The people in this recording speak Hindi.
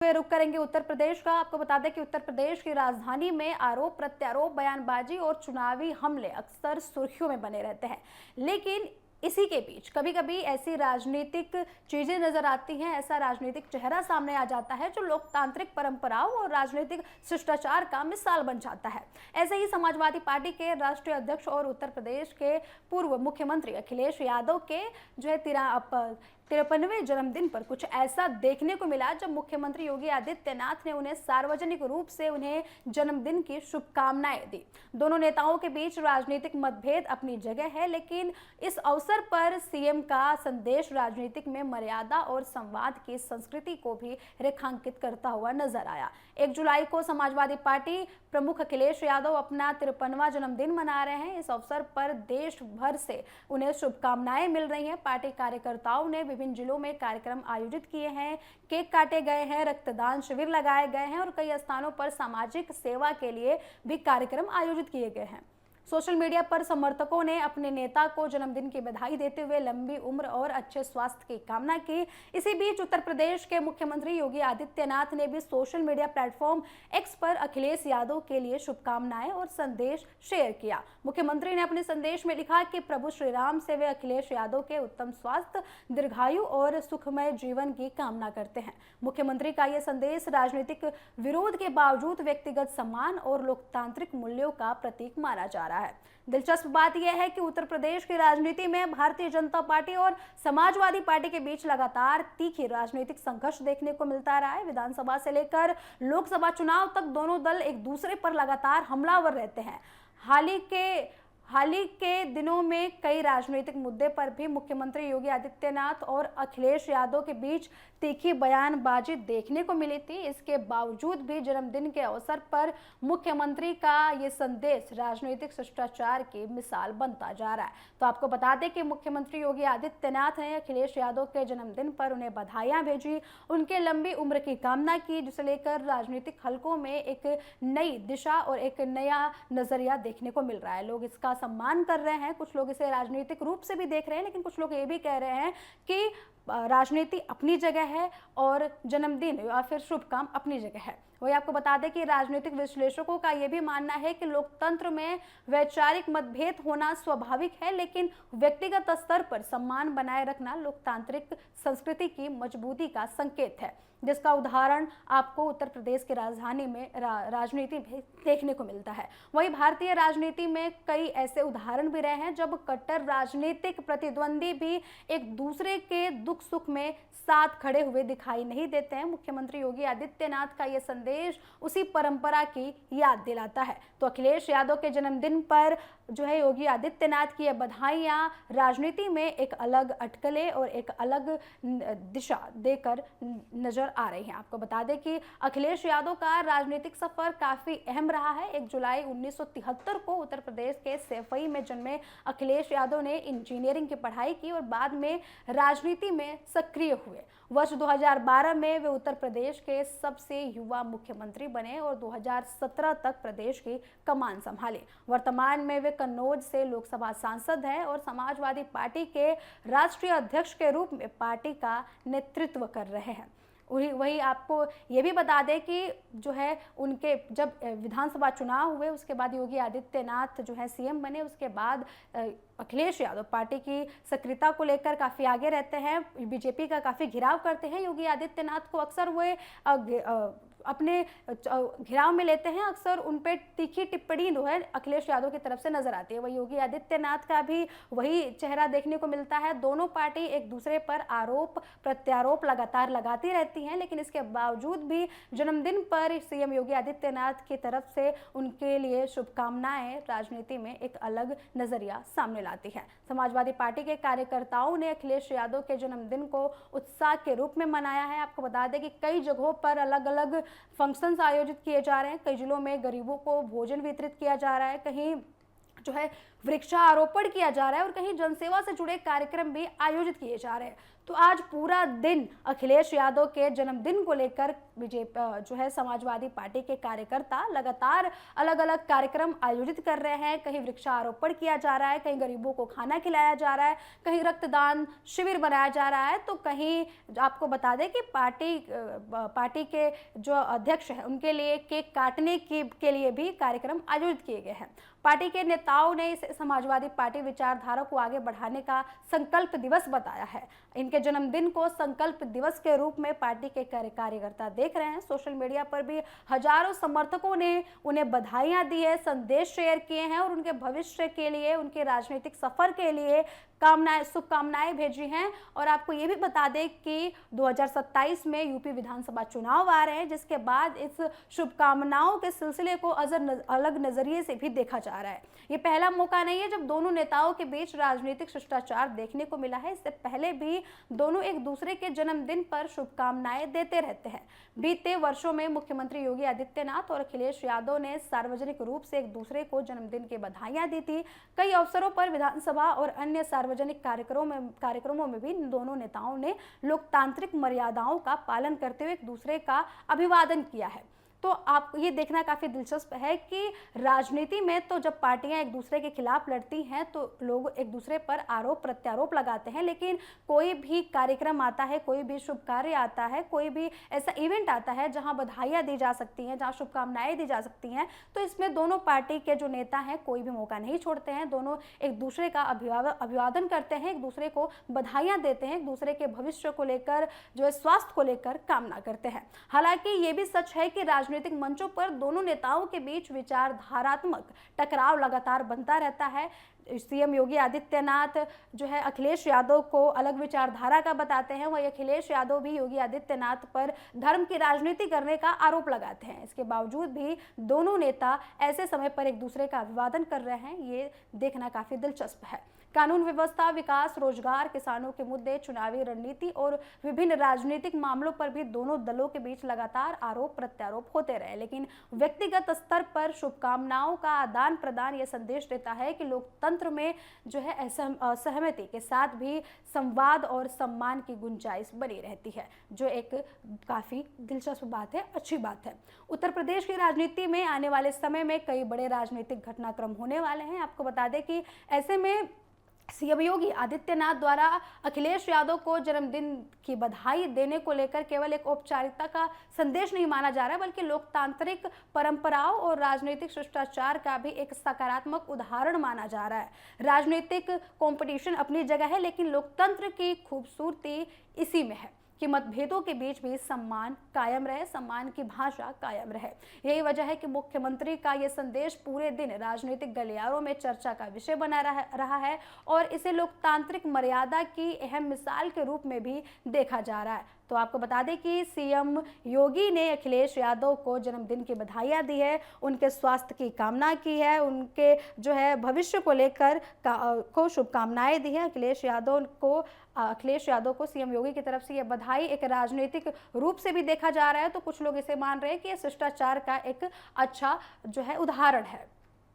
वे रुक करेंगे उत्तर प्रदेश का। आपको बता दें कि उत्तर प्रदेश की राजधानी में आरोप प्रत्यारोप, बयानबाजी और चुनावी हमले अक्सर सुर्खियों में बने रहते हैं। लेकिन इसी के बीच कभी कभी ऐसी राजनीतिक चीजें नजर आती हैं, ऐसा राजनीतिक चेहरा सामने आ जाता है जो लोकतांत्रिक परंपराओं और राजनीतिक शिष्टाचार का मिसाल बन जाता है। ऐसे ही समाजवादी पार्टी के राष्ट्रीय अध्यक्ष और उत्तर प्रदेश के पूर्व मुख्यमंत्री अखिलेश यादव के जो है 53वें जन्मदिन पर कुछ ऐसा देखने को मिला जब मुख्यमंत्री योगी आदित्यनाथ ने उन्हें सार्वजनिक रूप से उन्हें जन्मदिन की शुभकामनाएं दी। दोनों नेताओं के बीच राजनीतिक मतभेद अपनी जगह है, लेकिन इस अवसर पर सीएम का संदेश राजनीतिक में मर्यादा और संवाद की संस्कृति को भी रेखांकित करता हुआ नजर आया। 1 जुलाई को समाजवादी पार्टी प्रमुख अखिलेश यादव अपना 53वां जन्मदिन मना रहे हैं। इस अवसर पर देश भर से उन्हें शुभकामनाएं मिल रही हैं। पार्टी कार्यकर्ताओं ने विभिन्न जिलों में कार्यक्रम आयोजित किए हैं, केक काटे गए हैं, रक्तदान शिविर लगाए गए हैं और कई स्थानों पर सामाजिक सेवा के लिए भी कार्यक्रम आयोजित किए गए हैं। सोशल मीडिया पर समर्थकों ने अपने नेता को जन्मदिन की बधाई देते हुए लंबी उम्र और अच्छे स्वास्थ्य की कामना की। इसी बीच उत्तर प्रदेश के मुख्यमंत्री योगी आदित्यनाथ ने भी सोशल मीडिया प्लेटफॉर्म एक्स पर अखिलेश यादव के लिए शुभकामनाएं और संदेश शेयर किया। मुख्यमंत्री ने अपने संदेश में लिखा कि प्रभु श्री राम से वे अखिलेश यादव के उत्तम स्वास्थ्य, दीर्घायु और सुखमय जीवन की कामना करते हैं। मुख्यमंत्री का यह संदेश राजनीतिक विरोध के बावजूद व्यक्तिगत सम्मान और लोकतांत्रिक मूल्यों का प्रतीक माना जा रहा है। दिलचस्प बात यह है कि उत्तर प्रदेश की राजनीति में भारतीय जनता पार्टी और समाजवादी पार्टी के बीच लगातार तीखी राजनीतिक संघर्ष देखने को मिलता रहा है। विधानसभा से लेकर लोकसभा चुनाव तक दोनों दल एक दूसरे पर लगातार हमलावर रहते हैं। हाल ही के दिनों में कई राजनीतिक मुद्दे पर भी मुख्यमंत्री योगी आदित्यनाथ और अखिलेश यादव के बीच तीखी बयानबाजी देखने को मिली थी। इसके बावजूद भी जन्मदिन के अवसर पर मुख्यमंत्री का ये संदेश राजनीतिक शिष्टाचार की मिसाल बनता जा रहा है। तो आपको बता दें कि मुख्यमंत्री योगी आदित्यनाथ ने अखिलेश यादव के जन्मदिन पर उन्हें बधाइयां भेजी, उनके लंबी उम्र की कामना की, जिसे लेकर राजनीतिक हलकों में एक नई दिशा और एक नया नजरिया देखने को मिल रहा है। लोग इसका सम्मान कर रहे हैं, कुछ लोग इसे राजनीतिक रूप से भी देख रहे हैं, लेकिन कुछ लोग ये भी कह रहे हैं कि राजनीति अपनी जगह है और जन्मदिन या फिर शुभ काम अपनी जगह है। वही आपको बता दें कि राजनीतिक विश्लेषकों का यह भी मानना है कि लोकतंत्र में वैचारिक मतभेद होना स्वाभाविक है, लेकिन व्यक्तिगत स्तर पर सम्मान बनाए रखना लोकतांत्रिक संस्कृति की मजबूती का संकेत है, जिसका उदाहरण आपको उत्तर प्रदेश की राजधानी में राजनीति में देखने को मिलता है। वहीं भारतीय राजनीति में कई ऐसे उदाहरण भी रहे हैं जब कट्टर राजनीतिक प्रतिद्वंदी भी एक दूसरे के दुख सुख में साथ खड़े हुए दिखाई नहीं देते हैं। मुख्यमंत्री योगी आदित्यनाथ का यह संदेश उसी परंपरा की याद दिलाता है। तो अखिलेश यादव के जन्मदिन पर जो है योगी आदित्यनाथ की बधाइयां राजनीति में एक अलग अटकलें और एक अलग दिशा देकर नजर आ रही हैं। आपको बता दें कि अखिलेश यादव का राजनीतिक सफर काफी अहम रहा है। 1 जुलाई 1973 को उत्तर प्रदेश के सैफई में जन्मे अखिलेश यादव ने इंजीनियरिंग की पढ़ाई की और बाद में राजनीति में सक्रिय हुए। वर्ष 2012 में वे उत्तर प्रदेश के सबसे युवा मुख्यमंत्री बने और 2017 तक प्रदेश की कमान संभाली। वर्तमान में वे कन्नौज से लोकसभा सांसद हैं और समाजवादी पार्टी के राष्ट्रीय अध्यक्ष के रूप में पार्टी का नेतृत्व कर रहे हैं। वही आपको ये भी बता दें कि जो है उनके जब विधानसभा चुनाव हुए उसके बाद योगी आदित्यनाथ जो है सीएम बने, उसके बाद अखिलेश यादव पार्टी की सक्रियता को लेकर काफ़ी आगे रहते हैं, बीजेपी का काफ़ी घिराव करते हैं। योगी आदित्यनाथ को अक्सर वे अपने घिराव में लेते हैं, अक्सर उन पर तीखी टिप्पणी जो है अखिलेश यादव की तरफ से नजर आती है। वही योगी आदित्यनाथ का भी वही चेहरा देखने को मिलता है। दोनों पार्टी एक दूसरे पर आरोप प्रत्यारोप लगातार लगाती रहती हैं, लेकिन इसके बावजूद भी जन्मदिन पर सीएम योगी आदित्यनाथ की तरफ से उनके लिए शुभकामनाएं राजनीति में एक अलग नजरिया सामने लाती है। समाजवादी पार्टी के कार्यकर्ताओं ने अखिलेश यादव के जन्मदिन को उत्साह के रूप में मनाया है। आपको बता दें कि कई जगहों पर अलग अलग फंक्शंस आयोजित किए जा रहे हैं, कई जिलों में गरीबों को भोजन वितरित किया जा रहा है, कहीं जो है वृक्षारोपण किया जा रहा है और कहीं जनसेवा से जुड़े कार्यक्रम भी आयोजित किए जा रहे हैं। तो आज पूरा दिन अखिलेश यादव के जन्मदिन को लेकर बीजेपी जो है समाजवादी पार्टी के कार्यकर्ता लगातार अलग अलग कार्यक्रम आयोजित कर रहे हैं। कहीं वृक्षारोपण किया जा रहा है, कहीं गरीबों को खाना खिलाया जा रहा है, कहीं रक्तदान शिविर बनाया जा रहा है, तो कहीं आपको बता दें कि पार्टी के जो अध्यक्ष हैं उनके लिए केक काटने के लिए भी कार्यक्रम आयोजित किए गए हैं। पार्टी के नेताओं ने इसे समाजवादी पार्टी विचारधारा को आगे बढ़ाने का संकल्प दिवस बताया है। इनके जन्मदिन को संकल्प दिवस के रूप में पार्टी के कार्यकर्ता देख रहे हैं। सोशल मीडिया पर भी हजारों समर्थकों ने उन्हें बधाइयां दी है, संदेश शेयर किए हैं और उनके भविष्य के लिए, उनके राजनीतिक सफर के लिए शुभकामनाएं भेजी हैं। और आपको ये भी बता दें कि 2027 में यूपी विधानसभा चुनाव आ रहे हैं, जिसके बाद इस शुभकामनाओं के सिलसिले को अलग नजरिए से भी देखा जा रहा है। ये पहला मौका नहीं है जब दोनों नेताओं के बीच राजनीतिक शिष्टाचार देखने को मिला है। इससे पहले भी दोनों एक दूसरे के जन्मदिन पर शुभकामनाएं देते रहते हैं। बीते वर्षों में मुख्यमंत्री योगी आदित्यनाथ और अखिलेश यादव ने सार्वजनिक रूप से एक दूसरे को जन्मदिन की बधाइयां दी थी। कई अवसरों पर विधानसभा और अन्य सार्वजनिक कार्यक्रमों में भी दोनों नेताओं ने लोकतांत्रिक मर्यादाओं का पालन करते हुए एक दूसरे का अभिवादन किया है। तो आप ये देखना काफ़ी दिलचस्प है कि राजनीति में तो जब पार्टियां एक दूसरे के खिलाफ लड़ती हैं तो लोग एक दूसरे पर आरोप प्रत्यारोप लगाते हैं, लेकिन कोई भी कार्यक्रम आता है, कोई भी शुभ कार्य आता है, कोई भी ऐसा इवेंट आता है जहां बधाइयां दी जा सकती हैं, जहां शुभकामनाएं दी जा सकती हैं, तो इसमें दोनों पार्टी के जो नेता हैं कोई भी मौका नहीं छोड़ते हैं। दोनों एक दूसरे का अभिवादन करते हैं, एक दूसरे को बधाइयाँ देते हैं, एक दूसरे के भविष्य को लेकर, जो है स्वास्थ्य को लेकर कामना करते हैं। हालांकि ये भी सच है कि राजनीतिक मंचों पर दोनों नेताओं के बीच विचारधारात्मक टकराव लगातार बनता रहता है। सीएम योगी आदित्यनाथ जो है अखिलेश यादव को अलग विचारधारा का बताते हैं, वही अखिलेश यादव भी योगी आदित्यनाथ पर धर्म की राजनीति करने का आरोप लगाते हैं। इसके बावजूद भी दोनों नेता ऐसे समय पर एक दूसरे का अभिवादन कर रहे हैं, ये देखना काफी दिलचस्प है। कानून व्यवस्था, विकास, रोजगार, किसानों के मुद्दे, चुनावी रणनीति और विभिन्न राजनीतिक मामलों पर भी दोनों दलों के बीच लगातार आरोप प्रत्यारोप होते रहे, लेकिन व्यक्तिगत स्तर पर शुभकामनाओं का आदान प्रदान यह संदेश देता है कि लोकतंत्र में जो है असहमति के साथ भी संवाद और सम्मान की गुंजाइश बनी रहती है, जो एक काफी दिलचस्प बात है, अच्छी बात है। उत्तर प्रदेश की राजनीति में आने वाले समय में कई बड़े राजनीतिक घटनाक्रम होने वाले हैं। आपको बता दें कि ऐसे में सीएम योगी आदित्यनाथ द्वारा अखिलेश यादव को जन्मदिन की बधाई देने को लेकर केवल एक औपचारिकता का संदेश नहीं माना जा रहा है, बल्कि लोकतांत्रिक परंपराओं और राजनीतिक शिष्टाचार का भी एक सकारात्मक उदाहरण माना जा रहा है। राजनीतिक कंपटीशन अपनी जगह है, लेकिन लोकतंत्र की खूबसूरती इसी में है कि मतभेदों के बीच भी सम्मान कायम रहे, सम्मान की भाषा कायम रहे। यही वजह है कि मुख्यमंत्री का ये संदेश पूरे दिन राजनीतिक गलियारों में चर्चा का विषय बना रहा है और इसे लोकतांत्रिक मर्यादा की अहम मिसाल के रूप में भी देखा जा रहा है। तो आपको बता दें कि सीएम योगी ने अखिलेश यादव को जन्मदिन की बधाइयां दी है, उनके स्वास्थ्य की कामना की है, उनके जो है भविष्य को लेकर को शुभकामनाएं दी है। अखिलेश यादव को सीएम योगी की तरफ से यह बधाई एक राजनीतिक रूप से भी देखा जा रहा है, तो कुछ लोग इसे मान रहे हैं कि यह शिष्टाचार का एक अच्छा जो है उदाहरण है।